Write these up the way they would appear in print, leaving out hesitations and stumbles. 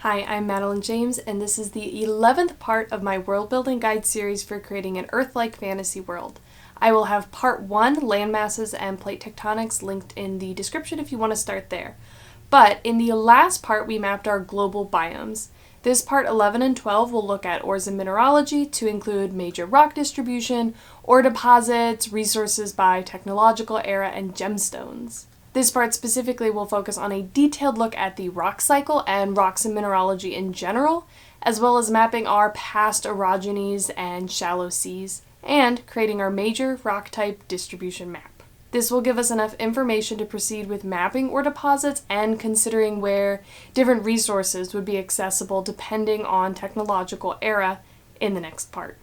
Hi, I'm Madeline James, and this is the 11th part of my world building guide series for creating an Earth-like fantasy world. I will have part 1, landmasses and plate tectonics, linked in the description if you want to start there. But in the last part, we mapped our global biomes. This part 11 and 12 will look at ores and mineralogy to include major rock distribution, ore deposits, resources by technological era, and gemstones. This part specifically will focus on a detailed look at the rock cycle and rocks and mineralogy in general, as well as mapping our past orogenies and shallow seas, and creating our major rock type distribution map. This will give us enough information to proceed with mapping ore deposits and considering where different resources would be accessible depending on technological era in the next part.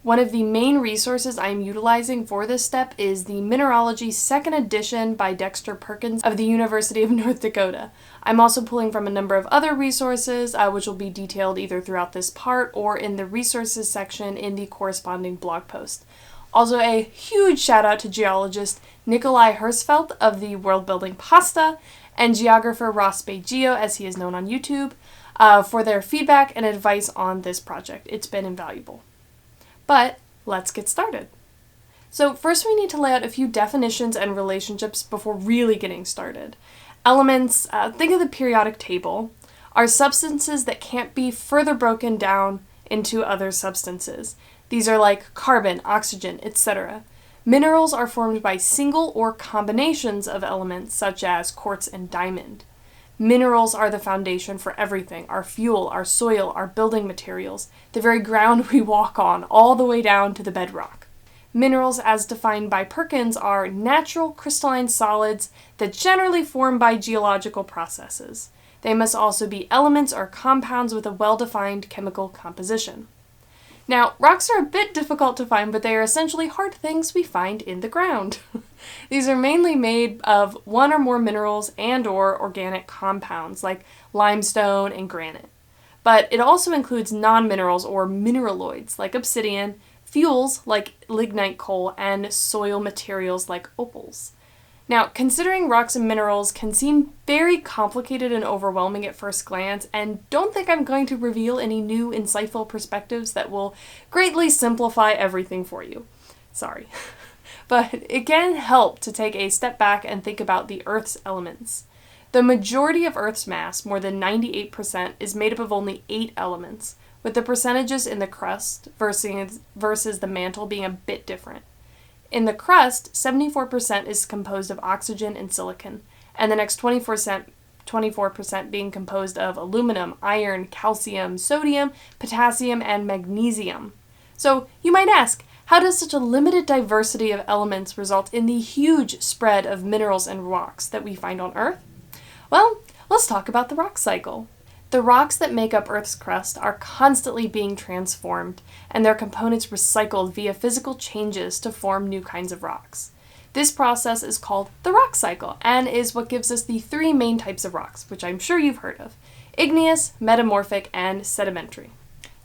One of the main resources I'm utilizing for this step is the Minerology 2nd edition by Dexter Perkins of the University of North Dakota. I'm also pulling from a number of other resources, which will be detailed either throughout this part or in the resources section in the corresponding blog post. Also, a huge shout out to geologist Nikolai Hersfeldt of the Worldbuilding Pasta and geographer RossBayGeo, as he is known on YouTube, for their feedback and advice on this project. It's been invaluable. But let's get started. So first we need to lay out a few definitions and relationships before really getting started. Elements, think of the periodic table, are substances that can't be further broken down into other substances. These are like carbon, oxygen, etc. Minerals are formed by single or combinations of elements such as quartz and diamond. Minerals are the foundation for everything, our fuel, our soil, our building materials, the very ground we walk on, all the way down to the bedrock. Minerals, as defined by Perkins, are natural crystalline solids that generally form by geological processes. They must also be elements or compounds with a well-defined chemical composition. Now, rocks are a bit difficult to find, but they are essentially hard things we find in the ground. These are mainly made of one or more minerals and/or organic compounds like limestone and granite. But it also includes non-minerals or mineraloids like obsidian, fuels like lignite coal, and soil materials like opals. Now, considering rocks and minerals can seem very complicated and overwhelming at first glance, and don't think I'm going to reveal any new insightful perspectives that will greatly simplify everything for you. Sorry. But it can help to take a step back and think about the Earth's elements. The majority of Earth's mass, more than 98%, is made up of only 8 elements, with the percentages in the crust versus the mantle being a bit different. In the crust, 74% is composed of oxygen and silicon, and the next 24% being composed of aluminum, iron, calcium, sodium, potassium, and magnesium. So you might ask, how does such a limited diversity of elements result in the huge spread of minerals and rocks that we find on Earth? Well, let's talk about the rock cycle. The rocks that make up Earth's crust are constantly being transformed, and their components recycled via physical changes to form new kinds of rocks. This process is called the rock cycle, and is what gives us the 3 main types of rocks, which I'm sure you've heard of: igneous, metamorphic, and sedimentary.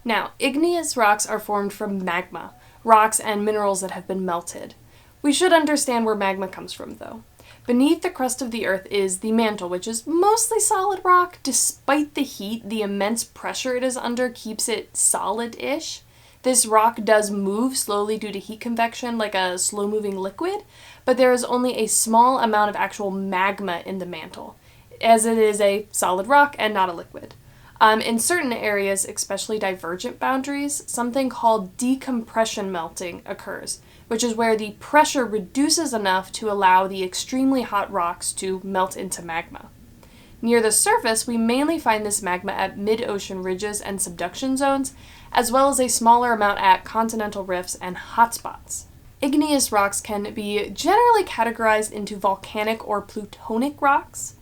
Now, igneous rocks are formed from magma, rocks and minerals that have been melted. We should understand where magma comes from, though. Beneath the crust of the Earth is the mantle, which is mostly solid rock. Despite the heat, the immense pressure it is under keeps it solid-ish. This rock does move slowly due to heat convection, like a slow-moving liquid, but there is only a small amount of actual magma in the mantle, as it is a solid rock and not a liquid. In certain areas, especially divergent boundaries, something called decompression melting occurs, which is where the pressure reduces enough to allow the extremely hot rocks to melt into magma. Near the surface, we mainly find this magma at mid-ocean ridges and subduction zones, as well as a smaller amount at continental rifts and hotspots. Igneous rocks can be generally categorized into volcanic or plutonic rocks.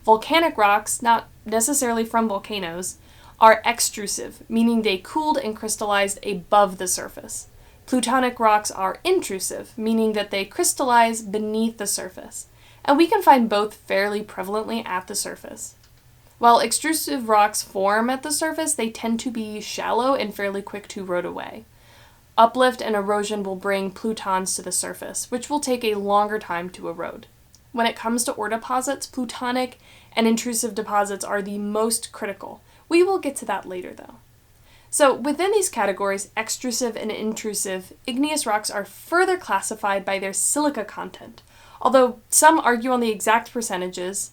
Volcanic rocks, not necessarily from volcanoes, are extrusive, meaning they cooled and crystallized above the surface. Plutonic rocks are intrusive, meaning that they crystallize beneath the surface, and we can find both fairly prevalently at the surface. While extrusive rocks form at the surface, they tend to be shallow and fairly quick to erode away. Uplift and erosion will bring plutons to the surface, which will take a longer time to erode. When it comes to ore deposits, plutonic and intrusive deposits are the most critical, We will get to that later though. So within these categories, extrusive and intrusive, igneous rocks are further classified by their silica content. Although some argue on the exact percentages,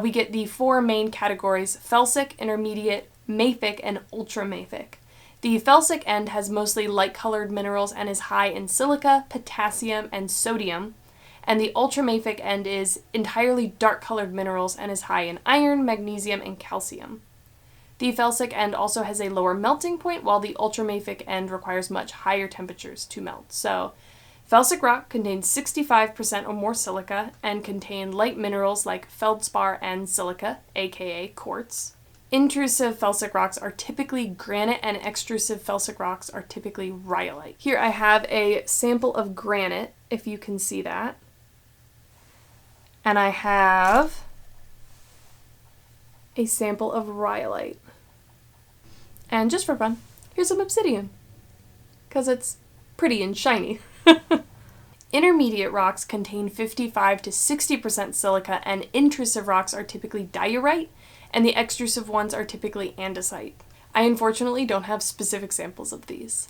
we get the four main categories: felsic, intermediate, mafic, and ultramafic. The felsic end has mostly light-colored minerals and is high in silica, potassium, and sodium, and the ultramafic end is entirely dark-colored minerals and is high in iron, magnesium, and calcium. The felsic end also has a lower melting point, while the ultramafic end requires much higher temperatures to melt. So, felsic rock contains 65% or more silica and contain light minerals like feldspar and silica, aka quartz. Intrusive felsic rocks are typically granite, and extrusive felsic rocks are typically rhyolite. Here I have a sample of granite, if you can see that. And I have a sample of rhyolite. And just for fun, here's some obsidian, because it's pretty and shiny. Intermediate rocks contain 55 to 60% silica, and intrusive rocks are typically diorite, and the extrusive ones are typically andesite. I unfortunately don't have specific samples of these.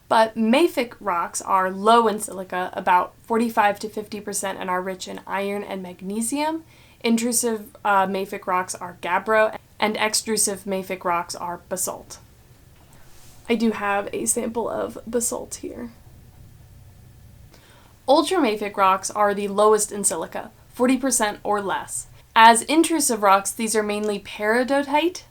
But mafic rocks are low in silica, about 45 to 50%, and are rich in iron and magnesium. Intrusive mafic rocks are gabbro, and extrusive mafic rocks are basalt. I do have a sample of basalt here. Ultramafic rocks are the lowest in silica, 40% or less. As intrusive rocks, these are mainly peridotite,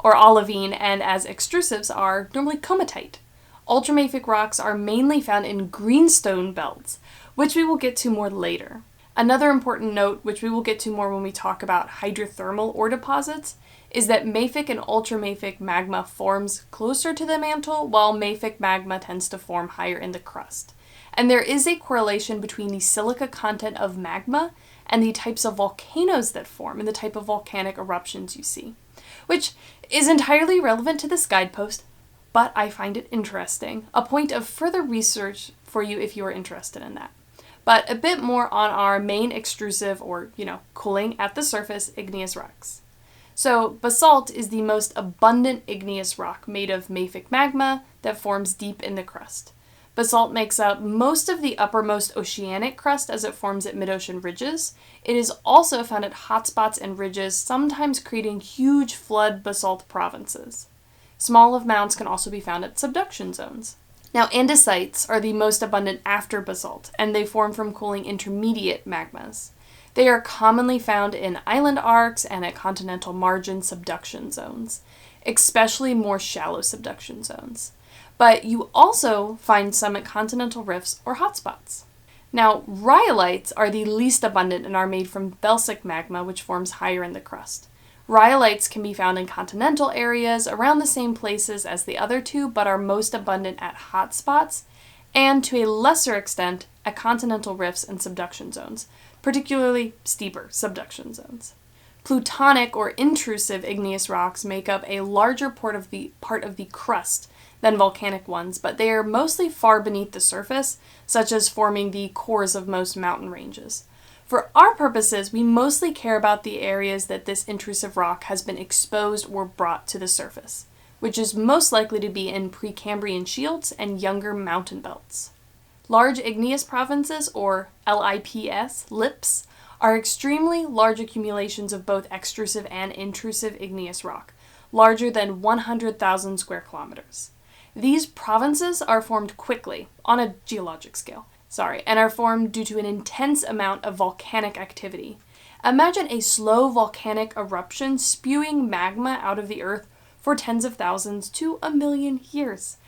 or olivine, and as extrusives are normally comatite. Ultramafic rocks are mainly found in greenstone belts, which we will get to more later. Another important note, which we will get to more when we talk about hydrothermal ore deposits, is that mafic and ultramafic magma forms closer to the mantle, while mafic magma tends to form higher in the crust. And there is a correlation between the silica content of magma and the types of volcanoes that form and the type of volcanic eruptions you see, which is entirely relevant to this guidepost, but I find it interesting. A point of further research for you if you are interested in that. But a bit more on our main extrusive, or, cooling at the surface, igneous rocks. So basalt is the most abundant igneous rock made of mafic magma that forms deep in the crust. Basalt makes up most of the uppermost oceanic crust as it forms at mid-ocean ridges. It is also found at hotspots and ridges, sometimes creating huge flood basalt provinces. Small amounts can also be found at subduction zones. Now, andesites are the most abundant after basalt, and they form from cooling intermediate magmas. They are commonly found in island arcs and at continental margin subduction zones, especially more shallow subduction zones. But you also find some at continental rifts or hotspots. Now, rhyolites are the least abundant and are made from felsic magma, which forms higher in the crust. Rhyolites can be found in continental areas around the same places as the other two, but are most abundant at hotspots, and to a lesser extent at continental rifts and subduction zones, particularly steeper subduction zones. Plutonic or intrusive igneous rocks make up a larger part of the crust than volcanic ones, but they are mostly far beneath the surface, such as forming the cores of most mountain ranges. For our purposes, we mostly care about the areas that this intrusive rock has been exposed or brought to the surface, which is most likely to be in Precambrian shields and younger mountain belts. Large igneous provinces, or lips, are extremely large accumulations of both extrusive and intrusive igneous rock, larger than 100,000 square kilometers. These provinces are formed quickly, on a geologic scale, and are formed due to an intense amount of volcanic activity. Imagine a slow volcanic eruption spewing magma out of the earth for tens of thousands to 1 million years.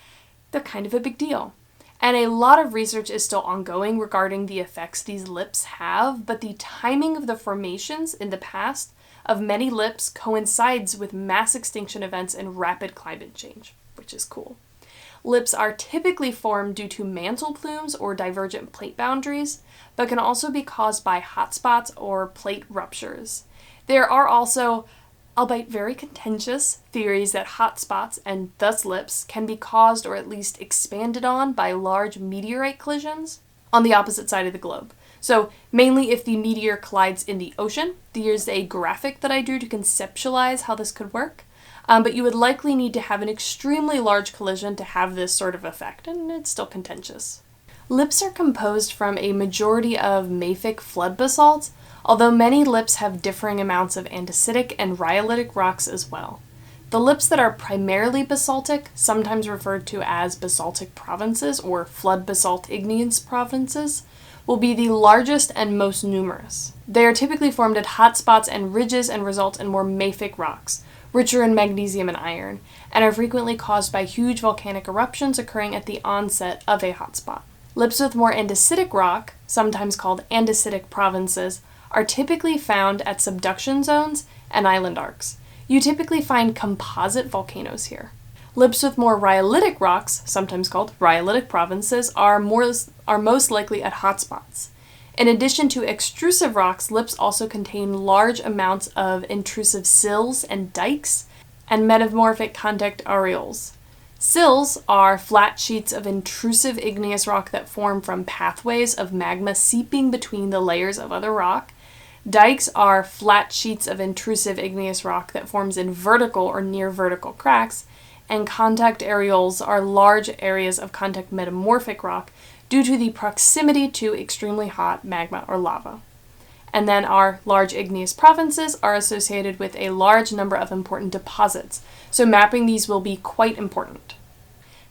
They're kind of a big deal. And a lot of research is still ongoing regarding the effects these lips have, but the timing of the formations in the past of many lips coincides with mass extinction events and rapid climate change, which is cool. Lips are typically formed due to mantle plumes or divergent plate boundaries, but can also be caused by hotspots or plate ruptures. There are also, albeit very contentious, theories that hotspots, and thus lips, can be caused or at least expanded on by large meteorite collisions on the opposite side of the globe. So mainly if the meteor collides in the ocean. Here's a graphic that I drew to conceptualize how this could work. But you would likely need to have an extremely large collision to have this sort of effect, and it's still contentious. Lips are composed from a majority of mafic flood basalts, although many lips have differing amounts of andesitic and rhyolitic rocks as well. The lips that are primarily basaltic, sometimes referred to as basaltic provinces or flood basalt igneous provinces, will be the largest and most numerous. They are typically formed at hotspots and ridges and result in more mafic rocks, richer in magnesium and iron, and are frequently caused by huge volcanic eruptions occurring at the onset of a hotspot. Lips with more andesitic rock, sometimes called andesitic provinces, are typically found at subduction zones and island arcs. You typically find composite volcanoes here. Lips with more rhyolitic rocks, sometimes called rhyolitic provinces, are most likely at hotspots. In addition to extrusive rocks, lips also contain large amounts of intrusive sills and dikes and metamorphic contact areoles. Sills are flat sheets of intrusive igneous rock that form from pathways of magma seeping between the layers of other rock. Dikes are flat sheets of intrusive igneous rock that forms in vertical or near vertical cracks, and contact areoles are large areas of contact metamorphic rock due to the proximity to extremely hot magma or lava. And then our large igneous provinces are associated with a large number of important deposits, so mapping these will be quite important.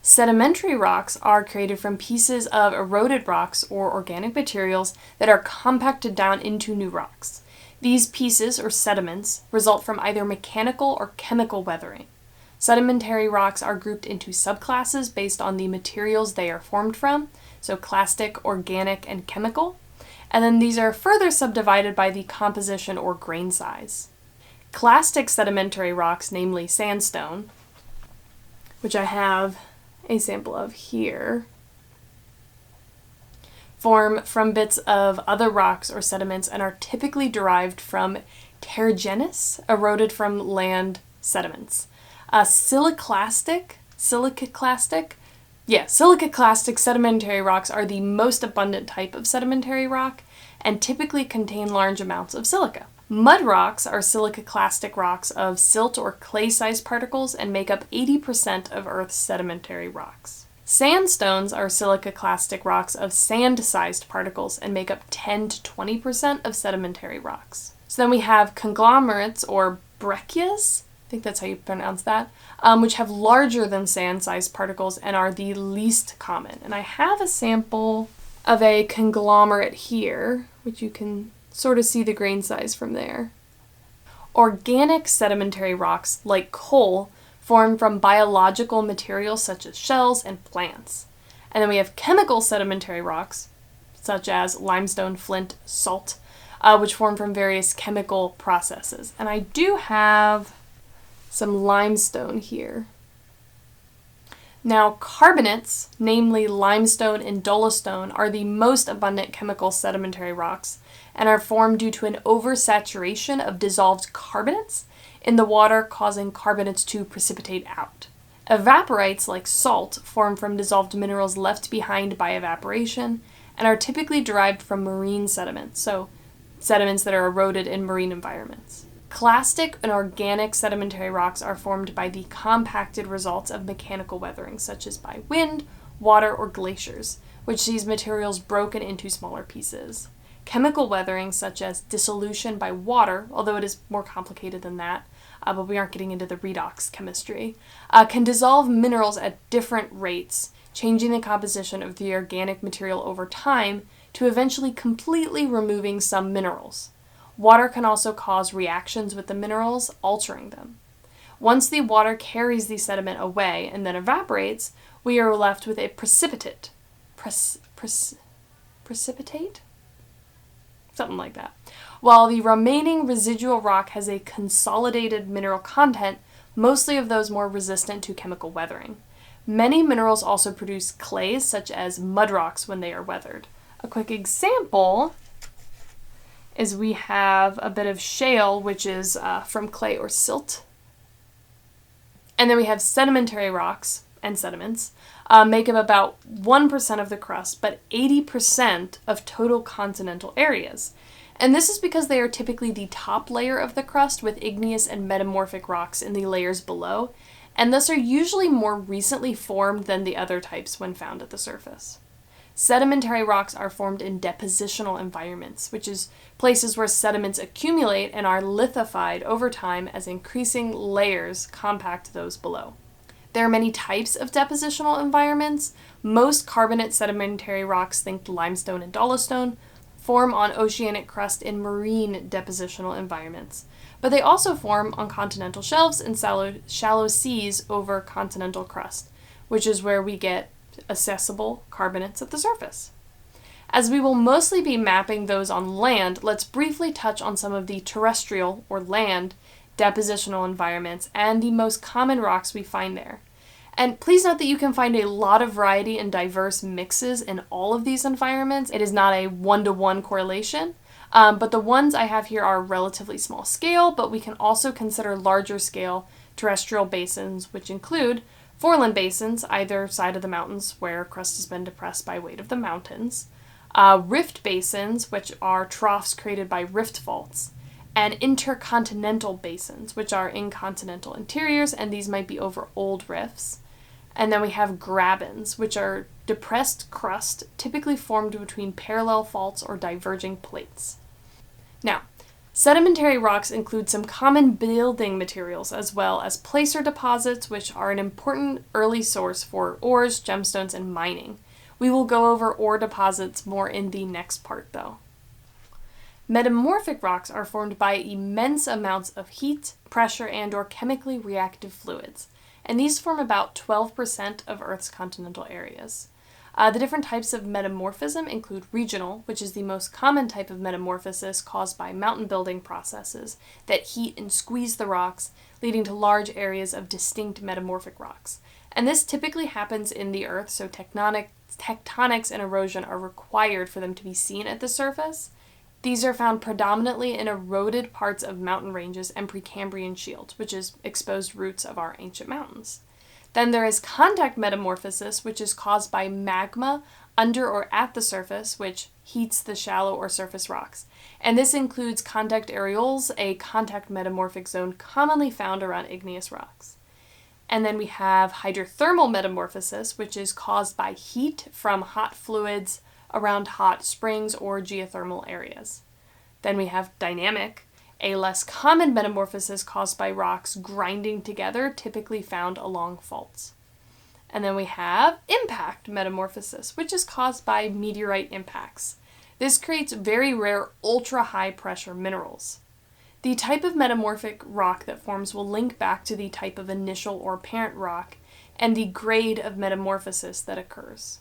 Sedimentary rocks are created from pieces of eroded rocks or organic materials that are compacted down into new rocks. These pieces, or sediments, result from either mechanical or chemical weathering. Sedimentary rocks are grouped into subclasses based on the materials they are formed from, so clastic, organic, and chemical. And then these are further subdivided by the composition or grain size. Clastic sedimentary rocks, namely sandstone, which I have a sample of here, form from bits of other rocks or sediments and are typically derived from terrigenous, eroded from land sediments. Siliciclastic sedimentary rocks are the most abundant type of sedimentary rock and typically contain large amounts of silica. Mud rocks are siliciclastic rocks of silt or clay-sized particles and make up 80% of Earth's sedimentary rocks. Sandstones are siliciclastic rocks of sand-sized particles and make up 10 to 20% of sedimentary rocks. So then we have conglomerates or breccias, I think that's how you pronounce that, which have larger than sand-sized particles and are the least common. And I have a sample of a conglomerate here, which you can sort of see the grain size from there. Organic sedimentary rocks, like coal, form from biological materials such as shells and plants. And then we have chemical sedimentary rocks, such as limestone, flint, salt, which form from various chemical processes. And I do have some limestone here. Now, carbonates, namely limestone and dolostone, are the most abundant chemical sedimentary rocks and are formed due to an oversaturation of dissolved carbonates in the water, causing carbonates to precipitate out. Evaporites, like salt, form from dissolved minerals left behind by evaporation and are typically derived from marine sediments, so sediments that are eroded in marine environments. Clastic and organic sedimentary rocks are formed by the compacted results of mechanical weathering, such as by wind, water, or glaciers, which sees materials broken into smaller pieces. Chemical weathering, such as dissolution by water, although it is more complicated than that, but we aren't getting into the redox chemistry, can dissolve minerals at different rates, changing the composition of the organic material over time to eventually completely removing some minerals. Water can also cause reactions with the minerals, altering them. Once the water carries the sediment away and then evaporates, we are left with a precipitate? Something like that. While the remaining residual rock has a consolidated mineral content, mostly of those more resistant to chemical weathering. Many minerals also produce clays, such as mud rocks, when they are weathered. A quick example is we have a bit of shale, which is from clay or silt. And then we have sedimentary rocks, and sediments make up about 1% of the crust, but 80% of total continental areas. And this is because they are typically the top layer of the crust, with igneous and metamorphic rocks in the layers below, and thus are usually more recently formed than the other types when found at the surface. Sedimentary rocks are formed in depositional environments, which is places where sediments accumulate and are lithified over time as increasing layers compact those below. There are many types of depositional environments. Most carbonate sedimentary rocks, think limestone and dolostone, form on oceanic crust in marine depositional environments, but they also form on continental shelves and shallow seas over continental crust, which is where we get accessible carbonates at the surface. As we will mostly be mapping those on land, let's briefly touch on some of the terrestrial or land depositional environments and the most common rocks we find there. And please note that you can find a lot of variety and diverse mixes in all of these environments. It is not a one-to-one correlation, but the ones I have here are relatively small scale, but we can also consider larger scale terrestrial basins, which include foreland basins, either side of the mountains where crust has been depressed by weight of the mountains, rift basins, which are troughs created by rift faults, and intercontinental basins, which are in continental interiors, and these might be over old rifts. And then we have grabens, which are depressed crust typically formed between parallel faults or diverging plates. Now, sedimentary rocks include some common building materials as well as placer deposits, which are an important early source for ores, gemstones, and mining. We will go over ore deposits more in the next part, though. Metamorphic rocks are formed by immense amounts of heat, pressure, and/or chemically reactive fluids, and these form about 12% of Earth's continental areas. The different types of metamorphism include regional, which is the most common type of metamorphosis caused by mountain building processes that heat and squeeze the rocks, leading to large areas of distinct metamorphic rocks. And this typically happens in the Earth, so tectonics and erosion are required for them to be seen at the surface. These are found predominantly in eroded parts of mountain ranges and Precambrian shields, which is exposed roots of our ancient mountains. Then there is contact metamorphosis, which is caused by magma under or at the surface, which heats the shallow or surface rocks. And this includes contact areoles, a contact metamorphic zone commonly found around igneous rocks. And then we have hydrothermal metamorphosis, which is caused by heat from hot fluids around hot springs or geothermal areas. Then we have dynamic, a less common metamorphosis caused by rocks grinding together, typically found along faults. And then we have impact metamorphosis, which is caused by meteorite impacts. This creates very rare ultra-high pressure minerals. The type of metamorphic rock that forms will link back to the type of initial or parent rock and the grade of metamorphosis that occurs.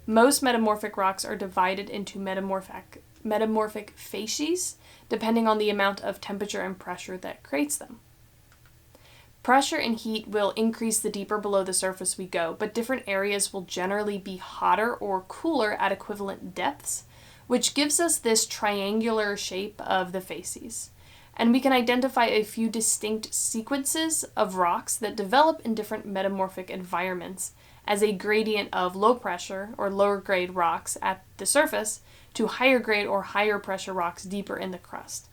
Most metamorphic rocks are divided into metamorphic facies, depending on the amount of temperature and pressure that creates them. Pressure and heat will increase the deeper below the surface we go, but different areas will generally be hotter or cooler at equivalent depths, which gives us this triangular shape of the facies. And we can identify a few distinct sequences of rocks that develop in different metamorphic environments as a gradient of low pressure or lower grade rocks at the surface to higher grade or higher pressure rocks deeper in the crust.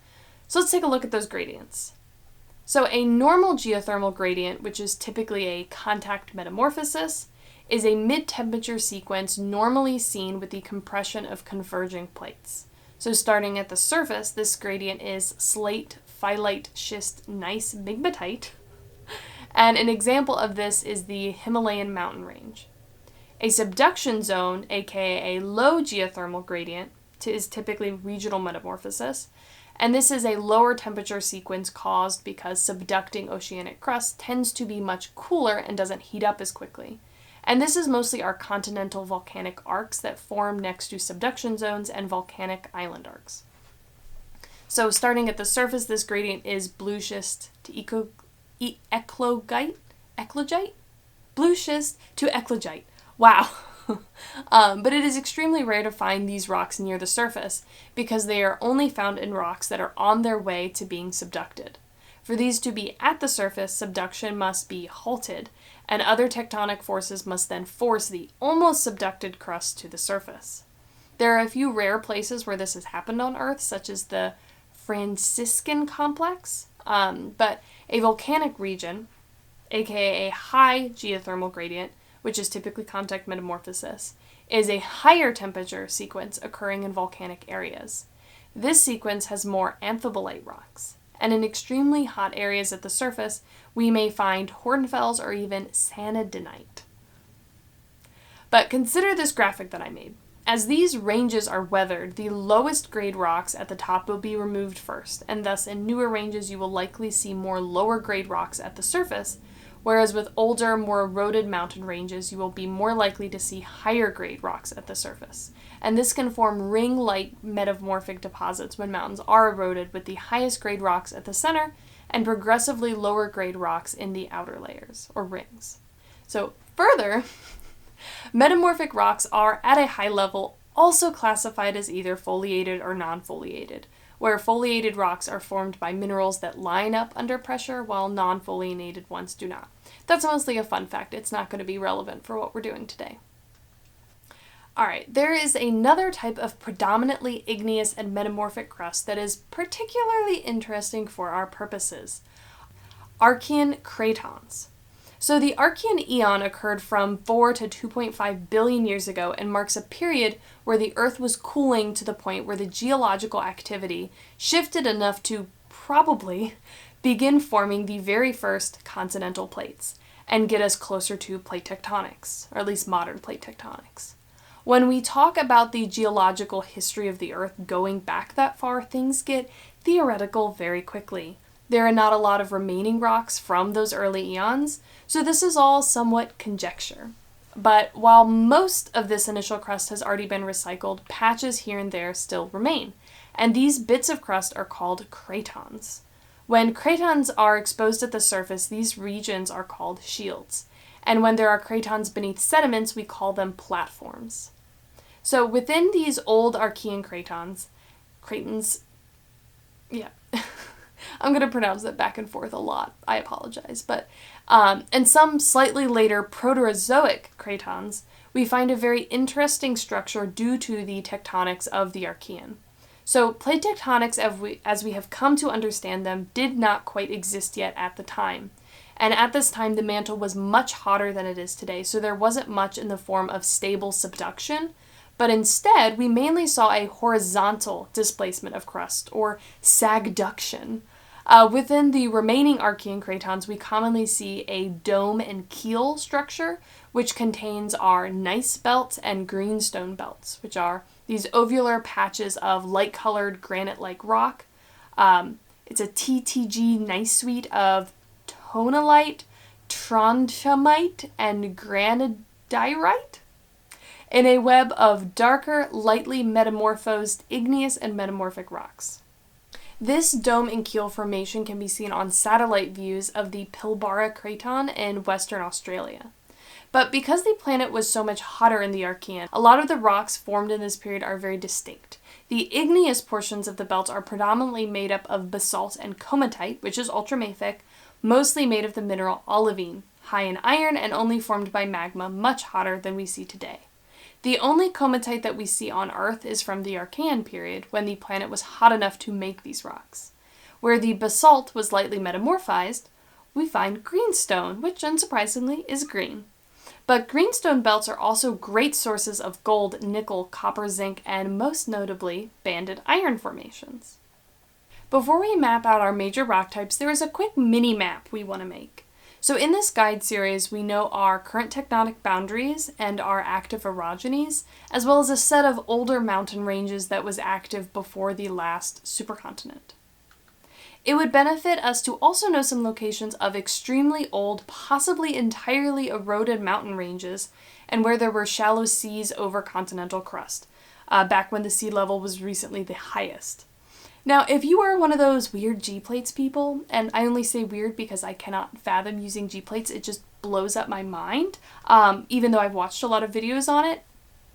So let's take a look at those gradients. So a normal geothermal gradient, which is typically a contact metamorphosis, is a mid-temperature sequence normally seen with the compression of converging plates. So starting at the surface, this gradient is slate, phyllite, schist, gneiss, migmatite. And an example of this is the Himalayan mountain range. A subduction zone, aka a low geothermal gradient, is typically regional metamorphosis, and this is a lower temperature sequence caused because subducting oceanic crust tends to be much cooler and doesn't heat up as quickly. And this is mostly our continental volcanic arcs that form next to subduction zones and volcanic island arcs. So starting at the surface, this gradient is blue schist to eclogite? Blue schist to eclogite. Wow. But it is extremely rare to find these rocks near the surface because they are only found in rocks that are on their way to being subducted. For these to be at the surface, subduction must be halted, and other tectonic forces must then force the almost subducted crust to the surface. There are a few rare places where this has happened on Earth, such as the Franciscan complex, but a volcanic region, aka a high geothermal gradient, which is typically contact metamorphosis, is a higher temperature sequence occurring in volcanic areas. This sequence has more amphibolite rocks, and in extremely hot areas at the surface, we may find hornfels or even sanidinite. But consider this graphic that I made. As these ranges are weathered, the lowest grade rocks at the top will be removed first, and thus in newer ranges you will likely see more lower grade rocks at the surface, whereas with older, more eroded mountain ranges, you will be more likely to see higher grade rocks at the surface. And this can form ring-like metamorphic deposits when mountains are eroded, with the highest grade rocks at the center and progressively lower grade rocks in the outer layers, or rings. So further, metamorphic rocks are, at a high level, also classified as either foliated or non-foliated, where foliated rocks are formed by minerals that line up under pressure, while non-foliated ones do not. That's mostly a fun fact. It's not going to be relevant for what we're doing today. Alright, there is another type of predominantly igneous and metamorphic crust that is particularly interesting for our purposes. Archean Cratons. So the Archean eon occurred from 4 to 2.5 billion years ago and marks a period where the Earth was cooling to the point where the geological activity shifted enough to probably begin forming the very first continental plates and get us closer to plate tectonics, or at least modern plate tectonics. When we talk about the geological history of the Earth going back that far, things get theoretical very quickly. There are not a lot of remaining rocks from those early eons, so this is all somewhat conjecture. But while most of this initial crust has already been recycled, patches here and there still remain, and these bits of crust are called cratons. When cratons are exposed at the surface, these regions are called shields, and when there are cratons beneath sediments, we call them platforms. So within these old Archean cratons, yeah, I'm going to pronounce that back and forth a lot, I apologize, but and some slightly later Proterozoic cratons, we find a very interesting structure due to the tectonics of the Archean. So plate tectonics, as we have come to understand them, did not quite exist yet at the time. And at this time, the mantle was much hotter than it is today, so there wasn't much in the form of stable subduction, but instead, we mainly saw a horizontal displacement of crust, or sagduction. Within the remaining Archean cratons, we commonly see a dome and keel structure, which contains our gneiss belts and greenstone belts, which are these ovular patches of light-colored granite-like rock. It's a TTG gneiss suite of tonalite, trondhjemite, and granodiorite in a web of darker, lightly metamorphosed igneous and metamorphic rocks. This dome and keel formation can be seen on satellite views of the Pilbara Craton in Western Australia. But because the planet was so much hotter in the Archean, a lot of the rocks formed in this period are very distinct. The igneous portions of the belt are predominantly made up of basalt and comatite, which is ultramafic, mostly made of the mineral olivine, high in iron and only formed by magma much hotter than we see today. The only comatite that we see on Earth is from the Archean period, when the planet was hot enough to make these rocks. Where the basalt was lightly metamorphized, we find greenstone, which unsurprisingly is green. But greenstone belts are also great sources of gold, nickel, copper, zinc, and most notably, banded iron formations. Before we map out our major rock types, there is a quick mini-map we want to make. So in this guide series, we know our current tectonic boundaries and our active orogenies, as well as a set of older mountain ranges that was active before the last supercontinent. It would benefit us to also know some locations of extremely old, possibly entirely eroded mountain ranges, and where there were shallow seas over continental crust, back when the sea level was recently the highest. Now, if you are one of those weird G-plates people, and I only say weird because I cannot fathom using G-plates, it just blows up my mind, even though I've watched a lot of videos on it,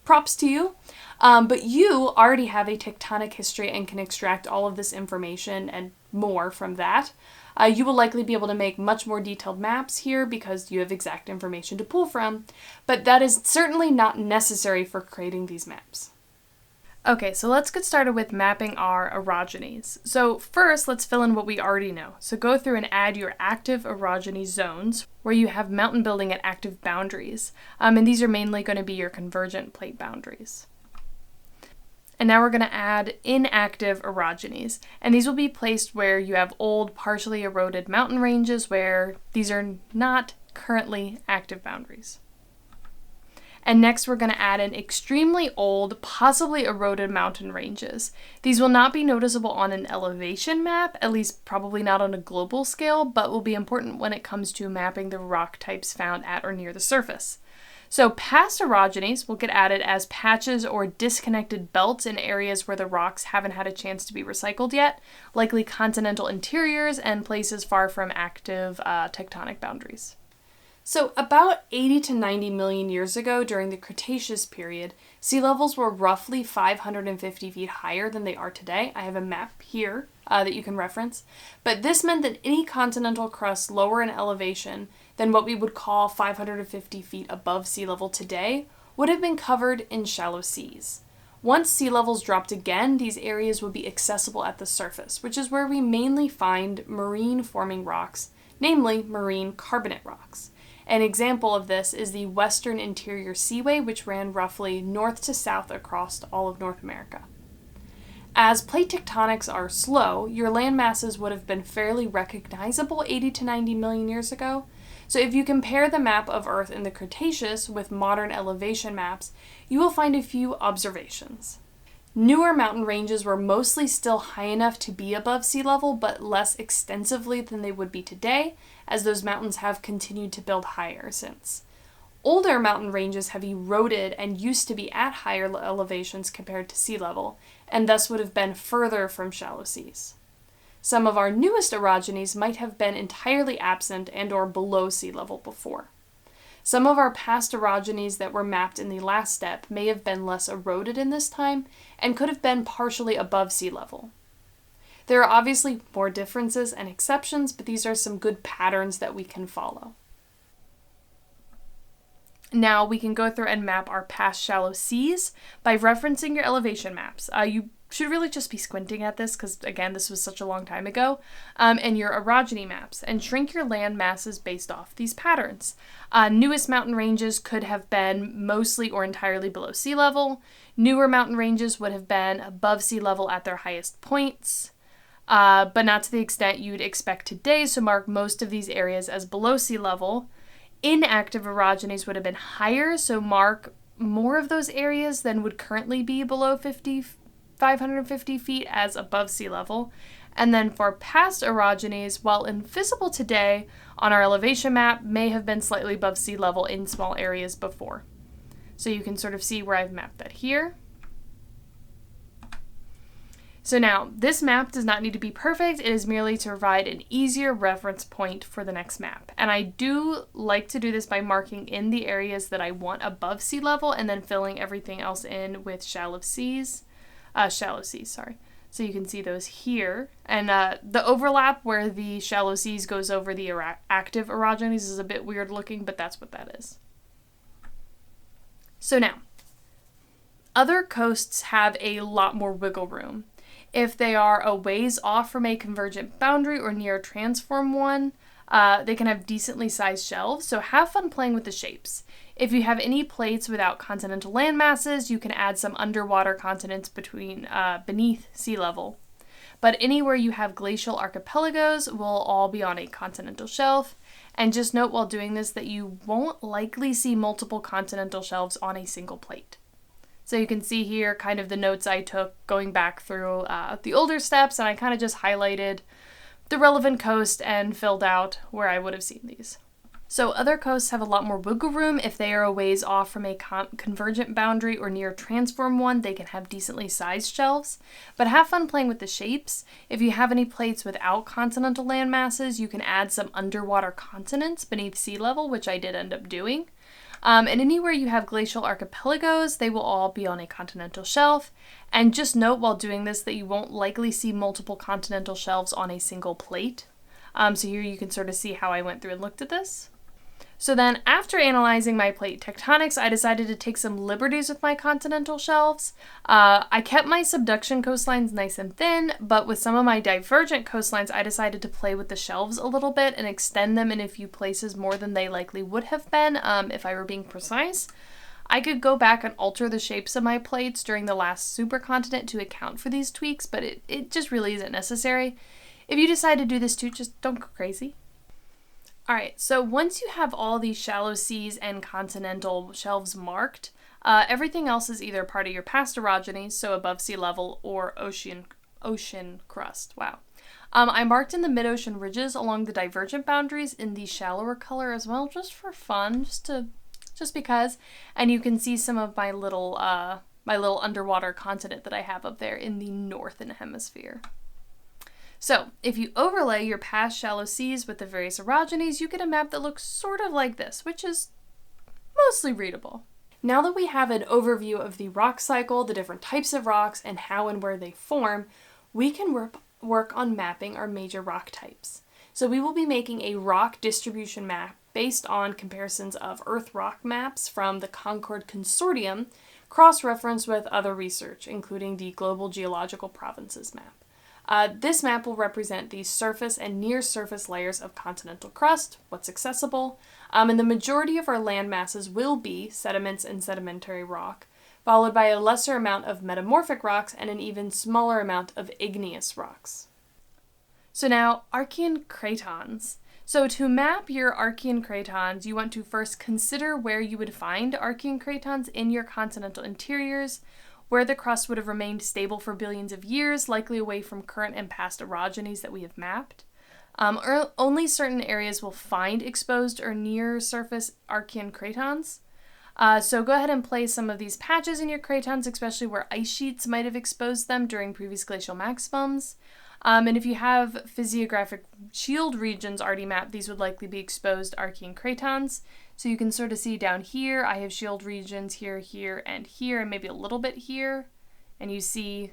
props to you. But you already have a tectonic history and can extract all of this information and more from that. You will likely be able to make much more detailed maps here because you have exact information to pull from, but that is certainly not necessary for creating these maps. Okay, so let's get started with mapping our orogenies. So first, let's fill in what we already know. So go through and add your active orogeny zones where you have mountain building at active boundaries. And these are mainly going to be your convergent plate boundaries. And now we're going to add inactive orogenies. And these will be placed where you have old, partially eroded mountain ranges where these are not currently active boundaries. And next we're going to add in extremely old, possibly eroded mountain ranges. These will not be noticeable on an elevation map, at least probably not on a global scale, but will be important when it comes to mapping the rock types found at or near the surface. So past orogenies will get added as patches or disconnected belts in areas where the rocks haven't had a chance to be recycled yet, likely continental interiors and places far from active tectonic boundaries. So about 80 to 90 million years ago during the Cretaceous period, sea levels were roughly 550 feet higher than they are today. I have a map here that you can reference. But this meant that any continental crust lower in elevation than what we would call 550 feet above sea level today would have been covered in shallow seas. Once sea levels dropped again, these areas would be accessible at the surface, which is where we mainly find marine-forming rocks, namely marine carbonate rocks. An example of this is the Western Interior Seaway, which ran roughly north to south across all of North America. As plate tectonics are slow, your land masses would have been fairly recognizable 80 to 90 million years ago. So if you compare the map of Earth in the Cretaceous with modern elevation maps, you will find a few observations. Newer mountain ranges were mostly still high enough to be above sea level, but less extensively than they would be today, as those mountains have continued to build higher since. Older mountain ranges have eroded and used to be at higher elevations compared to sea level, and thus would have been further from shallow seas. Some of our newest orogenies might have been entirely absent and or below sea level before. Some of our past orogenies that were mapped in the last step may have been less eroded in this time and could have been partially above sea level. There are obviously more differences and exceptions, but these are some good patterns that we can follow. Now we can go through and map our past shallow seas by referencing your elevation maps. You should really just be squinting at this because, again, this was such a long time ago, and your orogeny maps, and shrink your land masses based off these patterns. Newest mountain ranges could have been mostly or entirely below sea level. Newer mountain ranges would have been above sea level at their highest points, but not to the extent you'd expect today, so mark most of these areas as below sea level. Inactive orogenies would have been higher, so mark more of those areas than would currently be below 550 feet as above sea level. And then for past orogenies, while invisible today on our elevation map, may have been slightly above sea level in small areas before. So you can sort of see where I've mapped that here. So now, this map does not need to be perfect, it is merely to provide an easier reference point for the next map. And I do like to do this by marking in the areas that I want above sea level and then filling everything else in with shallow seas. So you can see those here. And the overlap where the shallow seas goes over the active orogenies is a bit weird looking, but that's what that is. So now, other coasts have a lot more wiggle room. If they are a ways off from a convergent boundary or near a transform one, they can have decently sized shelves, so have fun playing with the shapes. If you have any plates without continental land masses, you can add some underwater continents beneath sea level. But anywhere you have glacial archipelagos will all be on a continental shelf. And just note while doing this that you won't likely see multiple continental shelves on a single plate. So you can see here kind of the notes I took going back through the older steps, and I kind of just highlighted the relevant coast and filled out where I would have seen these. So other coasts have a lot more wiggle room. If they are a ways off from a convergent boundary or near a transform one, they can have decently sized shelves. But have fun playing with the shapes. If you have any plates without continental land masses, you can add some underwater continents beneath sea level, which I did end up doing. And anywhere you have glacial archipelagos, they will all be on a continental shelf. And just note while doing this that you won't likely see multiple continental shelves on a single plate. So here you can sort of see how I went through and looked at this. So then after analyzing my plate tectonics, I decided to take some liberties with my continental shelves. I kept my subduction coastlines nice and thin, but with some of my divergent coastlines, I decided to play with the shelves a little bit and extend them in a few places more than they likely would have been if I were being precise. I could go back and alter the shapes of my plates during the last supercontinent to account for these tweaks, but it just really isn't necessary. If you decide to do this too, just don't go crazy. Alright, so once you have all these shallow seas and continental shelves marked, everything else is either part of your past orogenies, so above sea level, or ocean crust. Wow. I marked in the mid-ocean ridges along the divergent boundaries in the shallower color as well, just for fun, just because. And you can see some of my little underwater continent that I have up there in the northern hemisphere. So, if you overlay your past shallow seas with the various orogenies, you get a map that looks sort of like this, which is mostly readable. Now that we have an overview of the rock cycle, the different types of rocks, and how and where they form, we can work on mapping our major rock types. So we will be making a rock distribution map based on comparisons of Earth rock maps from the Concord Consortium, cross-referenced with other research, including the Global Geological Provinces map. This map will represent the surface and near-surface layers of continental crust, what's accessible, and the majority of our land masses will be sediments and sedimentary rock, followed by a lesser amount of metamorphic rocks and an even smaller amount of igneous rocks. So now, Archean Cratons. So to map your Archean Cratons, you want to first consider where you would find Archean Cratons in your continental interiors, where the crust would have remained stable for billions of years, likely away from current and past orogenies that we have mapped. Only certain areas will find exposed or near-surface Archean Cratons. So go ahead and place some of these patches in your cratons, especially where ice sheets might have exposed them during previous glacial maximums. And if you have physiographic shield regions already mapped, these would likely be exposed Archean Cratons. So you can sort of see down here, I have shield regions here, here, and here, and maybe a little bit here. And you see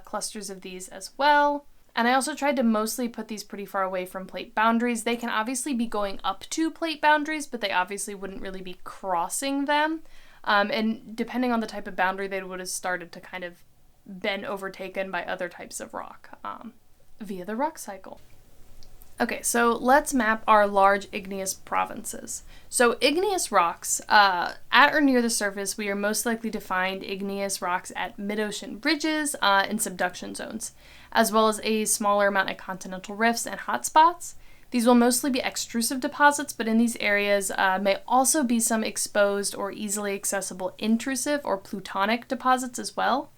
clusters of these as well. And I also tried to mostly put these pretty far away from plate boundaries. They can obviously be going up to plate boundaries, but they obviously wouldn't really be crossing them. And depending on the type of boundary, they would have started to kind of been overtaken by other types of rock via the rock cycle. Okay, so let's map our large igneous provinces. So igneous rocks, at or near the surface, we are most likely to find igneous rocks at mid-ocean ridges and subduction zones, as well as a smaller amount at continental rifts and hotspots. These will mostly be extrusive deposits, but in these areas may also be some exposed or easily accessible intrusive or plutonic deposits as well.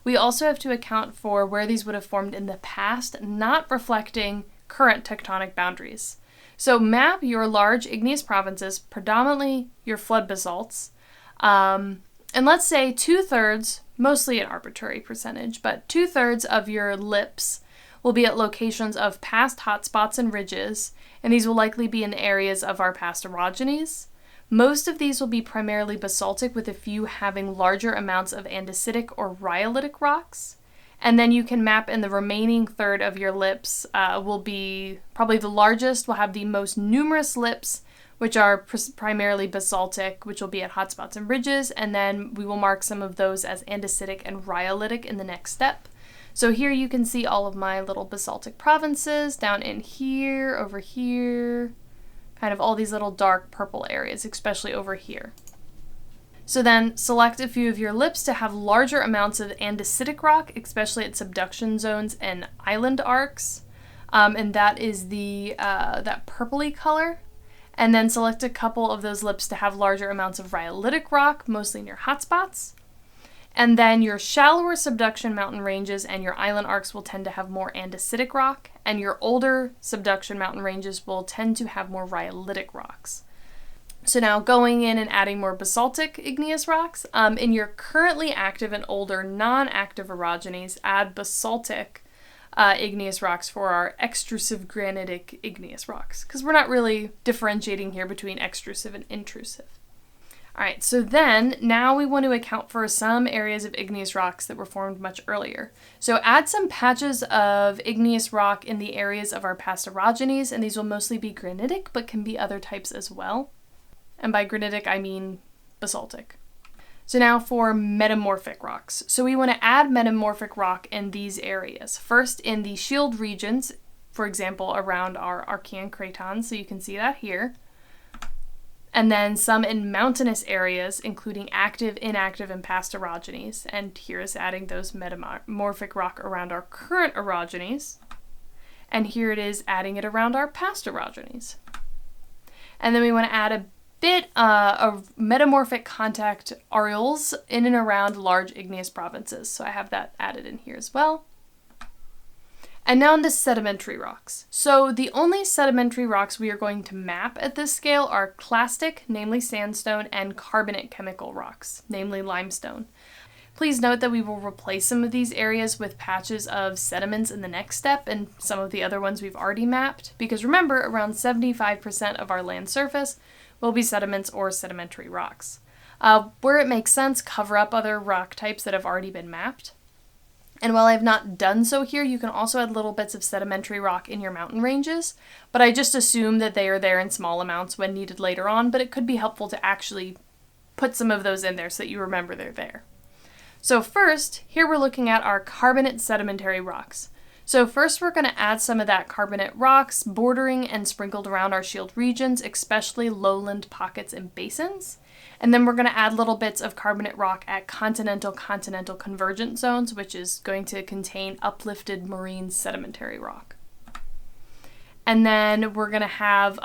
We also have to account for where these would have formed in the past, not reflecting current tectonic boundaries. So map your large igneous provinces, predominantly your flood basalts, and let's say 2/3, mostly an arbitrary percentage, but 2/3 of your lips will be at locations of past hotspots and ridges, and these will likely be in areas of our past orogenies. Most of these will be primarily basaltic, with a few having larger amounts of andesitic or rhyolitic rocks. And then you can map in the remaining third of your lips will be probably the largest, will have the most numerous lips, which are primarily basaltic, which will be at hotspots and ridges, and then we will mark some of those as andesitic and rhyolitic in the next step. So here you can see all of my little basaltic provinces down in here, over here, kind of all these little dark purple areas, especially over here. So then select a few of your lips to have larger amounts of andesitic rock, especially at subduction zones and island arcs. And that is that purpley color. And then select a couple of those lips to have larger amounts of rhyolitic rock, mostly near hotspots. And then your shallower subduction mountain ranges and your island arcs will tend to have more andesitic rock, and your older subduction mountain ranges will tend to have more rhyolitic rocks. So now going in and adding more basaltic igneous rocks. In your currently active and older non-active orogenies, add basaltic igneous rocks for our extrusive granitic igneous rocks, because we're not really differentiating here between extrusive and intrusive. Alright, so then now we want to account for some areas of igneous rocks that were formed much earlier. So add some patches of igneous rock in the areas of our past orogenies, and these will mostly be granitic, but can be other types as well. And by granitic, I mean basaltic. So now for metamorphic rocks. So we want to add metamorphic rock in these areas. First in the shield regions, for example, around our Archean Cratons, so you can see that here. And then some in mountainous areas, including active, inactive, and past orogenies. And here is adding those metamorphic rock around our current orogenies. And here it is adding it around our past orogenies. And then we want to add a bit of metamorphic contact areoles in and around large igneous provinces. So I have that added in here as well. And now into sedimentary rocks. So the only sedimentary rocks we are going to map at this scale are clastic, namely sandstone, and carbonate chemical rocks, namely limestone. Please note that we will replace some of these areas with patches of sediments in the next step and some of the other ones we've already mapped, because remember, around 75% of our land surface will be sediments or sedimentary rocks. Where it makes sense, cover up other rock types that have already been mapped. And while I've not done so here, you can also add little bits of sedimentary rock in your mountain ranges, but I just assume that they are there in small amounts when needed later on, but it could be helpful to actually put some of those in there so that you remember they're there. So first, here we're looking at our carbonate sedimentary rocks. So first we're going to add some of that carbonate rocks bordering and sprinkled around our shield regions, especially lowland pockets and basins. And then we're going to add little bits of carbonate rock at continental-continental convergent zones, which is going to contain uplifted marine sedimentary rock. And then we're going to have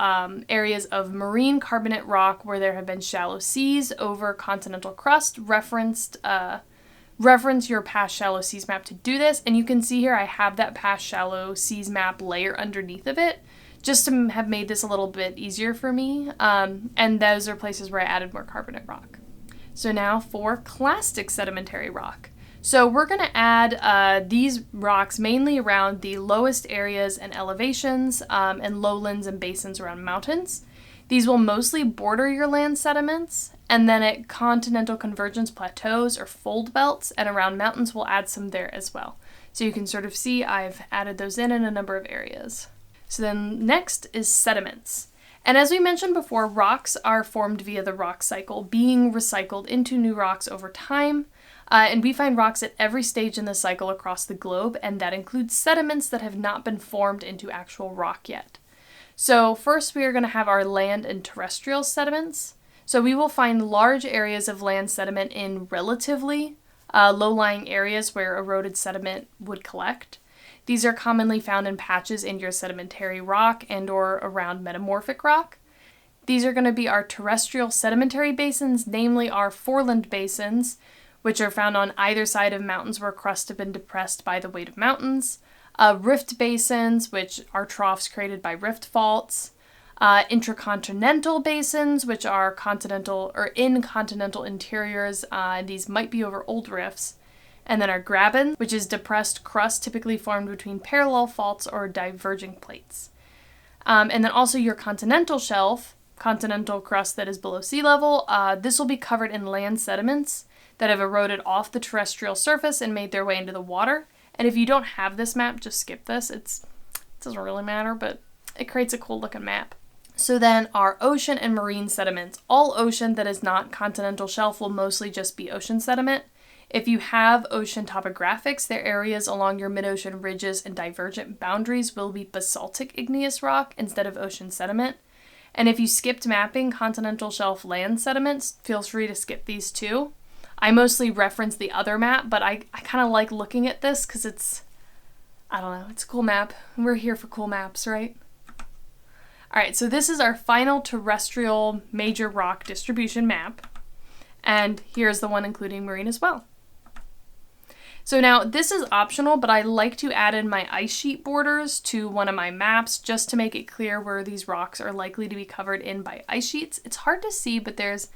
areas of marine carbonate rock where there have been shallow seas over continental crust. Reference your past shallow seas map to do this. And you can see here I have that past shallow seas map layer underneath of it, just to have made this a little bit easier for me, and those are places where I added more carbonate rock. So now for clastic sedimentary rock. So we're going to add these rocks mainly around the lowest areas and elevations, and lowlands and basins around mountains. These will mostly border your land sediments, and then at continental convergence plateaus or fold belts and around mountains we'll add some there as well. So you can sort of see I've added those in a number of areas. So then next is sediments. And as we mentioned before, rocks are formed via the rock cycle, being recycled into new rocks over time. And we find rocks at every stage in the cycle across the globe, and that includes sediments that have not been formed into actual rock yet. So first we are going to have our land and terrestrial sediments. So we will find large areas of land sediment in relatively low-lying areas where eroded sediment would collect. These are commonly found in patches in your sedimentary rock and or around metamorphic rock. These are going to be our terrestrial sedimentary basins, namely our foreland basins, which are found on either side of mountains where crust have been depressed by the weight of mountains. Rift basins, which are troughs created by rift faults. Intracontinental basins, which are continental or in continental interiors. These might be over old rifts. And then our graben, which is depressed crust typically formed between parallel faults or diverging plates. And then also your continental shelf, continental crust that is below sea level, this will be covered in land sediments that have eroded off the terrestrial surface and made their way into the water. And if you don't have this map, just skip this. It doesn't really matter, but it creates a cool looking map. So then our ocean and marine sediments. All ocean that is not continental shelf will mostly just be ocean sediment. If you have ocean topographics, their areas along your mid-ocean ridges and divergent boundaries will be basaltic igneous rock instead of ocean sediment. And if you skipped mapping continental shelf land sediments, feel free to skip these too. I mostly reference the other map, but I kind of like looking at this because it's a cool map. We're here for cool maps, right? Alright, so this is our final terrestrial major rock distribution map. And here's the one including marine as well. So now this is optional, but I like to add in my ice sheet borders to one of my maps just to make it clear where these rocks are likely to be covered in by ice sheets. It's hard to see, but there's a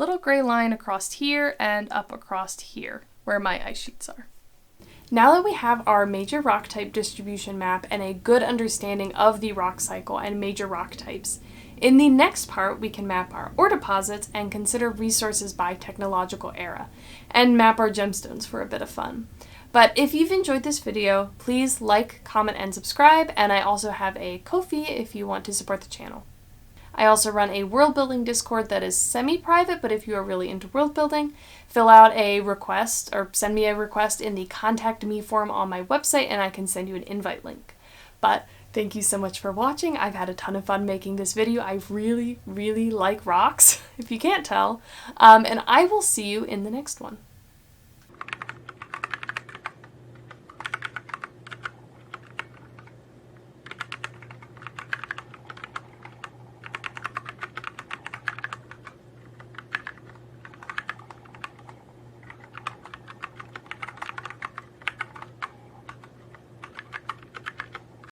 little gray line across here and up across here where my ice sheets are. Now that we have our major rock type distribution map and a good understanding of the rock cycle and major rock types, In the next part, we can map our ore deposits and consider resources by technological era, and map our gemstones for a bit of fun. But if you've enjoyed this video, please like, comment, and subscribe, and I also have a Ko-fi if you want to support the channel. I also run a world building Discord that is semi-private, but if you are really into world building, fill out a request or send me a request in the Contact Me form on my website and I can send you an invite link. But thank you so much for watching. I've had a ton of fun making this video. I really, really like rocks, if you can't tell. And I will see you in the next one.